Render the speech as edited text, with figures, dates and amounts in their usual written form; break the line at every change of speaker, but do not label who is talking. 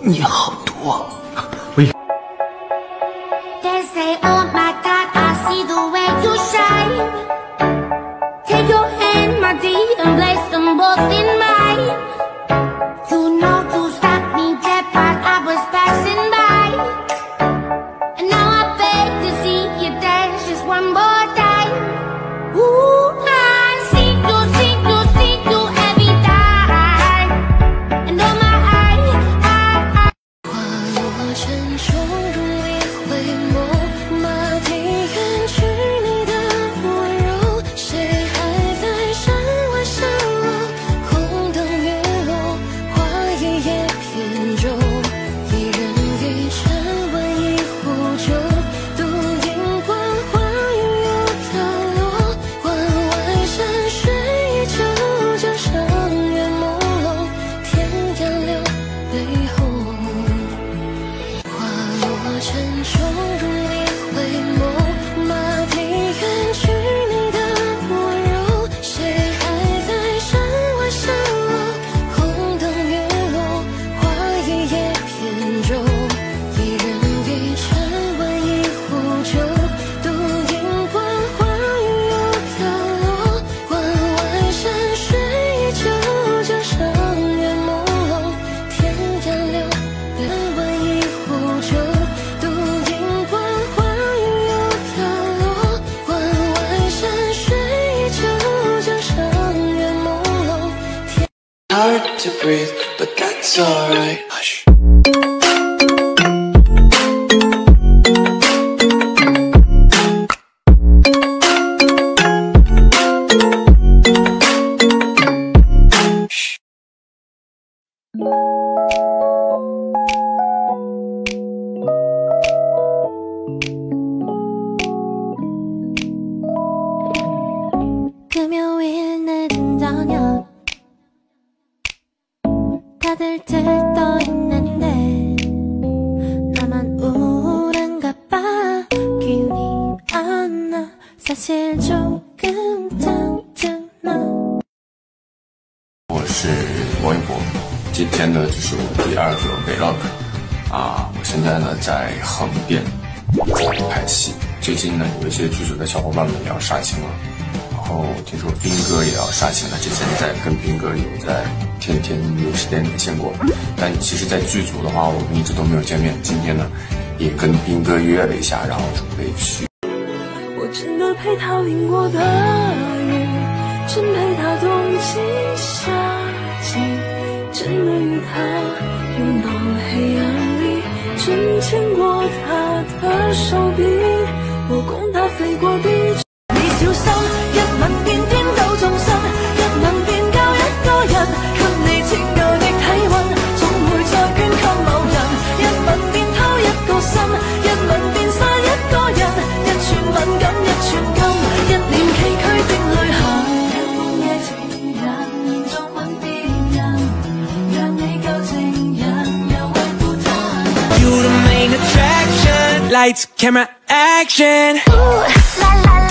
你好毒啊！我也。
Hard to breathe, but that's alright. Hush.
'다들 들떠있는데 나만 우울한가 봐. 기운이 안 나. 사실 조금 짜증나.
我是王一博，今天呢就是我第2个 vlog 啊。我现在呢在横店拍戏，最近呢有一些剧组的小伙伴们也要杀青了。 然后听说斌哥也要杀青了，之前在跟斌哥有在天天有时间连线过，但其实，在剧组的话，我们一直都没有见面。今天呢，也跟斌哥约了一下，然后准备去。
我真的陪他淋过的雨，真陪他冬季夏季，真的与他拥抱黑暗里，真牵过他的手臂，我供他飞过地。 小心，一吻便顛倒眾生，一吻便教一個人，給你拯救的體溫，總會再捐給某人。一吻便偷一個心，一吻便殺一個人，一寸敏感一寸金，一臉崎嶇的旅行。一半夜情人現在吻別人，讓你舊情人又為負他人。You the main attraction, lights, camera, action. Ooh, la la la.